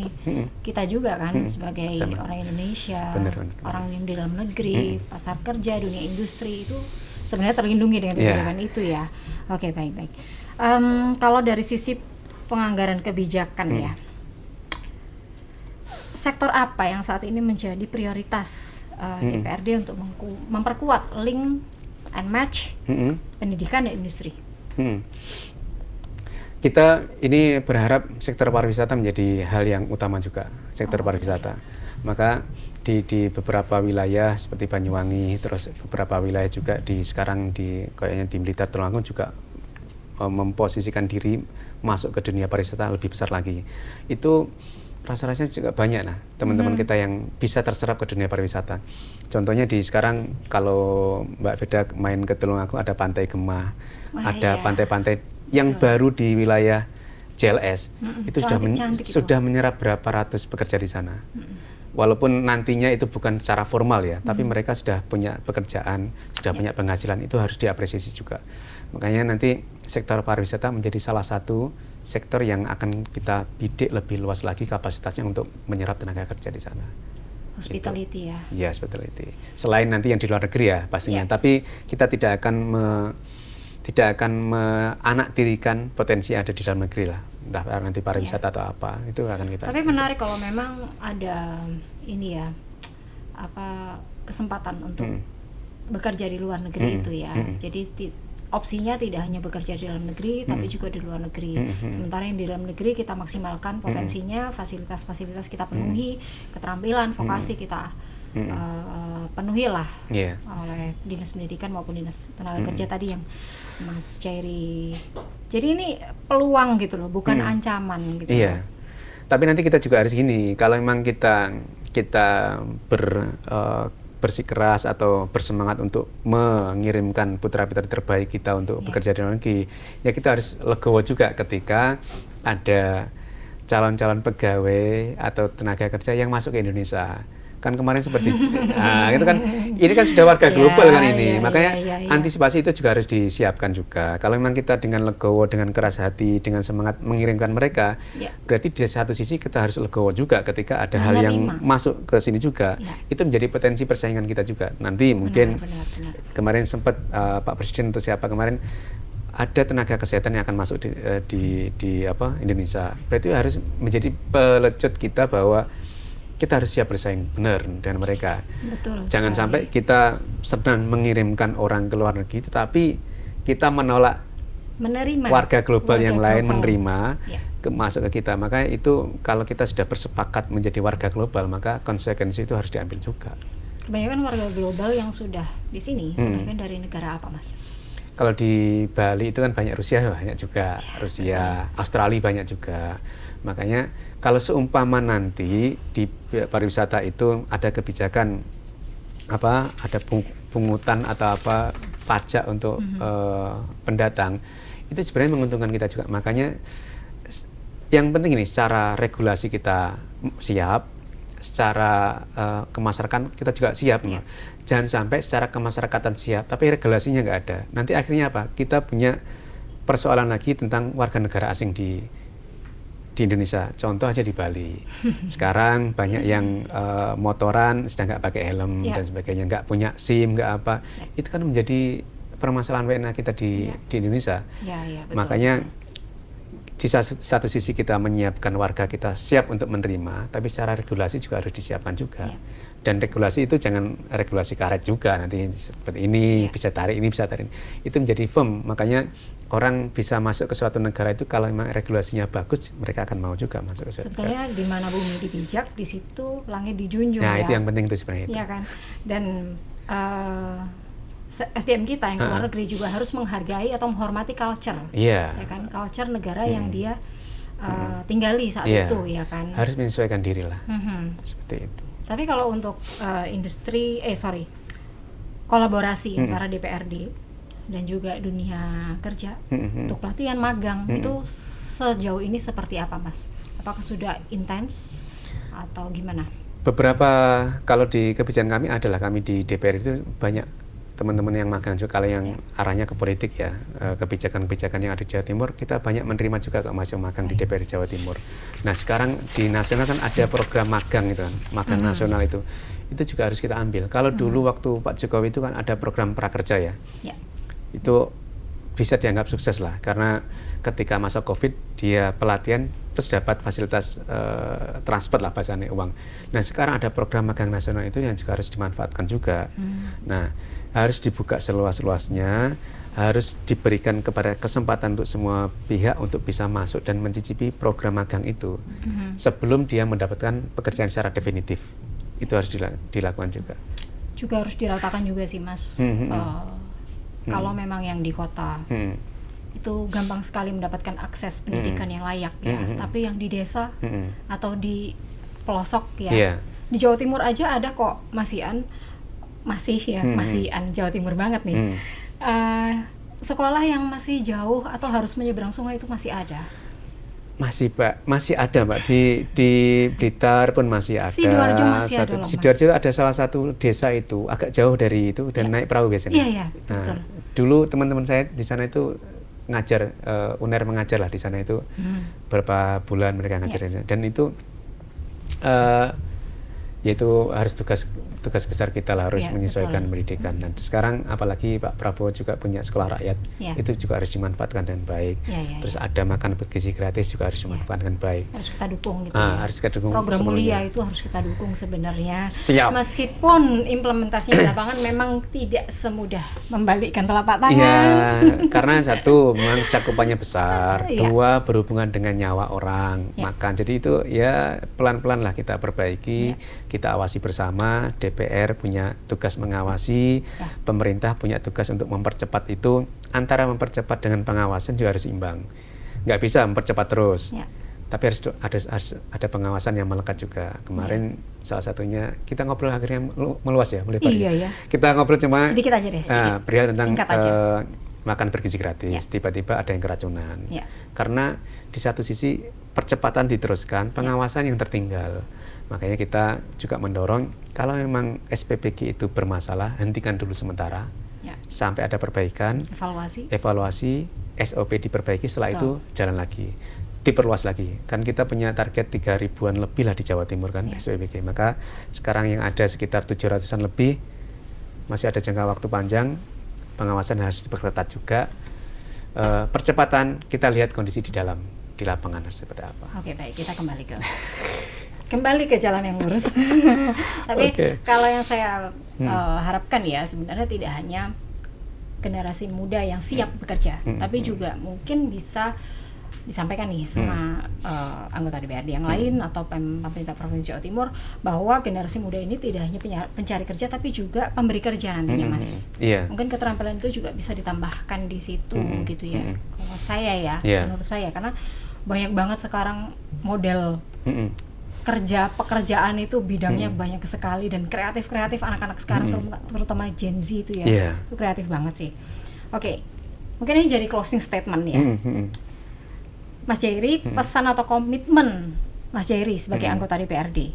kita juga kan sebagai sama. orang Indonesia, Benar. orang yang di dalam negeri, pasar kerja, dunia industri itu sebenarnya terlindungi dengan kebijakan itu ya. Oke, baik-baik. Kalau dari sisi penganggaran kebijakan ya, sektor apa yang saat ini menjadi prioritas DPRD untuk memperkuat link and match pendidikan dan industri? Kita ini berharap sektor pariwisata menjadi hal yang utama juga, sektor pariwisata. Maka di beberapa wilayah seperti Banyuwangi, terus beberapa wilayah juga kayaknya di Blitar Tulungagung juga memposisikan diri masuk ke dunia pariwisata lebih besar lagi. Itu rasa-rasanya juga banyak lah teman-teman kita yang bisa terserap ke dunia pariwisata. Contohnya sekarang kalau Mbak Veda main ke Tulungagung ada Pantai Gemah, ada pantai-pantai yang baru di wilayah JLS itu sudah menyerap berapa ratus pekerja di sana. Walaupun nantinya itu bukan secara formal ya, tapi mereka sudah punya pekerjaan, sudah punya penghasilan, itu harus diapresiasi juga. Makanya nanti sektor pariwisata menjadi salah satu sektor yang akan kita bidik lebih luas lagi kapasitasnya untuk menyerap tenaga kerja di sana. Hospitality ya. Iya, hospitality. Selain nanti yang di luar negeri ya pastinya, tapi kita tidak akan menanaktirikan potensi yang ada di dalam negeri lah, entah nanti pariwisata atau apa, itu akan kita. Tapi menarik kalau memang ada ini ya, kesempatan untuk bekerja di luar negeri itu ya. Jadi opsinya tidak hanya bekerja di dalam negeri, tapi juga di luar negeri. Sementara yang di dalam negeri kita maksimalkan potensinya, fasilitas-fasilitas kita penuhi, keterampilan, vokasi kita penuhi lah oleh dinas pendidikan maupun dinas tenaga kerja tadi yang Mas Chairi. Jadi ini peluang gitu loh, bukan ancaman gitu. Iya. Tapi nanti kita juga harus gini, kalau memang kita bersikeras atau bersemangat untuk mengirimkan putra-putri terbaik kita untuk bekerja di luar negeri, ya kita harus legowo juga ketika ada calon-calon pegawai atau tenaga kerja yang masuk ke Indonesia. Kan kemarin seperti itu kan, ini kan sudah warga global kan ini, makanya antisipasi itu juga harus disiapkan juga. Kalau memang kita dengan legowo, dengan keras hati, dengan semangat mengirimkan mereka, berarti di satu sisi kita harus legowo juga ketika ada hal yang masuk ke sini juga, itu menjadi potensi persaingan kita juga. Nanti mungkin kemarin sempat Pak Presiden atau siapa kemarin ada tenaga kesehatan yang akan masuk di Indonesia. Berarti harus menjadi pelecut kita bahwa kita harus siap bersaing benar dengan mereka. Betul. Jangan sampai kita sedang mengirimkan orang ke luar negeri, tetapi kita menolak warga global yang lain menerima masuk ke kita. Maka itu kalau kita sudah bersepakat menjadi warga global, maka konsekuensi itu harus diambil juga. Kebanyakan warga global yang sudah di sini, kebanyakan dari negara apa, Mas? Kalau di Bali itu kan banyak Rusia juga, Australia banyak juga. Makanya kalau seumpama nanti di pariwisata itu ada kebijakan ada pungutan atau pajak untuk pendatang, itu sebenarnya menguntungkan kita juga. Makanya yang penting ini secara regulasi kita siap, secara kemasyarakatan kita juga siap. Jangan sampai secara kemasyarakatan siap tapi regulasinya nggak ada. Nanti akhirnya apa? Kita punya persoalan lagi tentang warga negara asing di di Indonesia. Contoh aja di Bali. Sekarang banyak yang motoran sedang nggak pakai helm dan sebagainya, nggak punya SIM, nggak apa. Itu kan menjadi permasalahan WNA kita di Indonesia. Betul. Makanya di satu sisi kita menyiapkan warga kita siap untuk menerima, tapi secara regulasi juga harus disiapkan juga. Dan regulasi itu jangan regulasi karet juga, nanti seperti ini bisa tarik ini, bisa tarik ini. Itu menjadi firm. Makanya orang bisa masuk ke suatu negara itu kalau memang regulasinya bagus, mereka akan mau juga masuk ke suatu sebetulnya negara. Di mana bumi dipijak, di situ langit dijunjung. Nah, itu yang penting itu sebenarnya. Iya kan. Dan SDM kita yang luar negeri juga harus menghargai atau menghormati culture. Ya kan, culture negara yang dia tinggali saat itu, ya kan. Harus menyesuaikan diri lah. Seperti itu. Tapi kalau untuk kolaborasi antara DPRD dan juga dunia kerja untuk pelatihan magang itu sejauh ini seperti apa, Mas? Apakah sudah intens atau gimana? Beberapa, kalau di kebijakan kami adalah kami di DPR itu banyak teman-teman yang magang juga. Kalau yang arahnya ke politik ya, kebijakan-kebijakan yang ada di Jawa Timur, kita banyak menerima juga kalau masih magang di DPR Jawa Timur. Nah, sekarang di nasional kan ada program magang itu kan, magang nasional itu juga harus kita ambil. Kalau dulu waktu Pak Jokowi itu kan ada program prakerja ya. Itu bisa dianggap sukses lah, karena ketika masa COVID dia pelatihan terus dapat fasilitas transport lah bahasanya, uang. Nah, sekarang ada program magang nasional itu yang juga harus dimanfaatkan juga. Nah, harus dibuka seluas-luasnya, harus diberikan kepada kesempatan untuk semua pihak untuk bisa masuk dan mencicipi program magang itu sebelum dia mendapatkan pekerjaan secara definitif. Itu harus dilakukan juga. Juga harus diratakan juga sih, Mas. Kalau memang yang di kota itu gampang sekali mendapatkan akses pendidikan yang layak ya, tapi yang di desa atau di pelosok ya, di Jawa Timur aja ada kok masihan Jawa Timur banget nih. Sekolah yang masih jauh atau harus menyeberang sungai itu masih ada. Masih Pak, masih ada Mbak, di Blitar pun masih ada. Sidoarjo masih ada loh, Mas. Sidoarjo ada salah satu desa itu agak jauh dari itu dan naik perahu biasanya. Iya, betul. Dulu teman-teman saya di sana itu ngajar, UNER mengajar lah di sana itu beberapa bulan mereka ngajar dan itu yaitu harus tugas besar kita lah, harus menyesuaikan pendidikan. Dan sekarang apalagi Pak Prabowo juga punya sekolah rakyat, itu juga harus dimanfaatkan dengan baik. Terus ada makan bergizi gratis juga harus dimanfaatkan dengan baik. Harus kita dukung gitu. Harus kita dukung. Program mulia itu harus kita dukung sebenarnya. Siap. Meskipun implementasinya di lapangan memang tidak semudah membalikkan telapak tangan. Iya, karena satu memang cakupannya besar, dua berhubungan dengan nyawa orang, makan. Jadi itu ya pelan-pelan lah kita perbaiki. Kita awasi bersama, DPR punya tugas mengawasi, pemerintah punya tugas untuk mempercepat itu. Antara mempercepat dengan pengawasan juga harus imbang. Nggak bisa mempercepat terus, tapi harus ada pengawasan yang melekat juga. Kemarin salah satunya kita ngobrol akhirnya meluas ya, melebar. Kita ngobrol cuma sedikit aja deh, perihal tentang makan bergizi gratis. Tiba-tiba ada yang keracunan. Karena di satu sisi percepatan diteruskan, pengawasan yang tertinggal. Makanya kita juga mendorong kalau memang SPBG itu bermasalah, hentikan dulu sementara sampai ada perbaikan, evaluasi, SOP diperbaiki, setelah itu jalan lagi, diperluas lagi. Kan kita punya target 3.000-an lebih lah di Jawa Timur kan SPBG. Maka sekarang yang ada sekitar 700-an lebih, masih ada jangka waktu panjang, pengawasan harus diperketat juga. Percepatan kita lihat kondisi di lapangan harus seperti apa. Oke, baik, kita kembali ke jalan yang lurus. Tapi kalau yang saya harapkan ya sebenarnya tidak hanya generasi muda yang siap bekerja, tapi juga mungkin bisa disampaikan nih sama anggota DPRD yang lain atau pemerintah Provinsi Jawa Timur bahwa generasi muda ini tidak hanya pencari kerja tapi juga pemberi kerja nantinya, Mas. Mungkin keterampilan itu juga bisa ditambahkan di situ gitu ya. Kalau saya menurut saya, karena banyak banget sekarang model pekerjaan itu bidangnya banyak sekali dan kreatif anak-anak sekarang terutama Gen Z itu ya, itu kreatif banget sih. Oke, mungkin ini jadi closing statement ya. Mas Jairi, pesan atau komitmen Mas Jairi sebagai anggota DPRD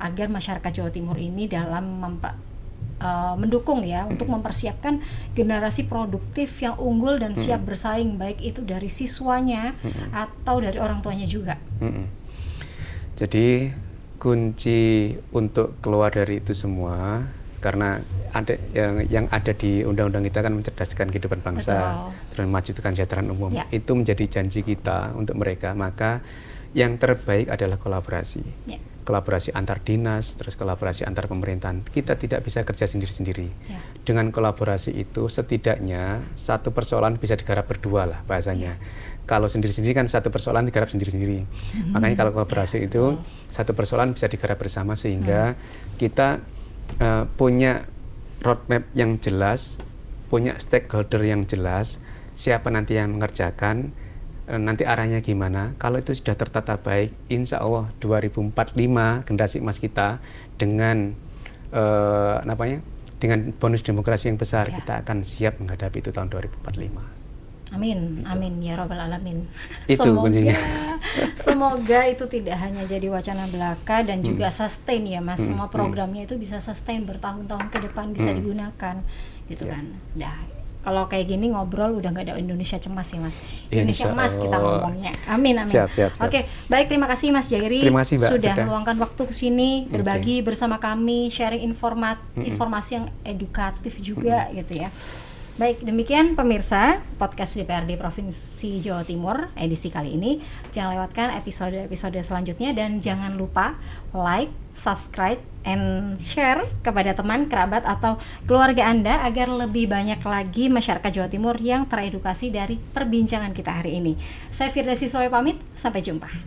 agar masyarakat Jawa Timur ini dalam mendukung ya untuk mempersiapkan generasi produktif yang unggul dan siap bersaing, baik itu dari siswanya atau dari orang tuanya juga. Jadi kunci untuk keluar dari itu semua, karena ada yang ada di undang-undang kita kan mencerdaskan kehidupan bangsa, terus mewujudkan kesejahteraan umum. Ya. Itu menjadi janji kita untuk mereka. Maka yang terbaik adalah kolaborasi. Ya. Kolaborasi antar dinas, terus kolaborasi antar pemerintahan. Kita tidak bisa kerja sendiri-sendiri. Ya. Dengan kolaborasi itu setidaknya satu persoalan bisa digarap berdua lah bahasanya. Ya. Kalau sendiri-sendiri kan satu persoalan digarap sendiri-sendiri. Makanya kalau kolaborasi itu satu persoalan bisa digarap bersama sehingga kita punya roadmap yang jelas, punya stakeholder yang jelas, siapa nanti yang mengerjakan, nanti arahnya gimana. Kalau itu sudah tertata baik, insya Allah 2045 generasi emas kita dengan dengan bonus demokrasi yang besar, kita akan siap menghadapi itu tahun 2045. Amin, amin ya Rabbal Alamin. Itu kuncinya. Semoga itu tidak hanya jadi wacana belaka dan juga sustain ya Mas. Semua programnya itu bisa sustain bertahun-tahun ke depan bisa digunakan, gitu kan. Nah, kalau kayak gini ngobrol udah nggak ada Indonesia cemas ya Mas. Indonesia emas kita ngomongnya. Amin, amin. Siap. Oke, baik, terima kasih Mas Jairi. Terima kasih, Mbak, sudah meluangkan waktu ke sini berbagi bersama kami, sharing informasi yang edukatif juga gitu ya. Baik, demikian pemirsa podcast DPRD Provinsi Jawa Timur edisi kali ini. Jangan lewatkan episode-episode selanjutnya dan jangan lupa like, subscribe, and share kepada teman, kerabat, atau keluarga Anda agar lebih banyak lagi masyarakat Jawa Timur yang teredukasi dari perbincangan kita hari ini. Saya Firda Siswayo pamit, sampai jumpa.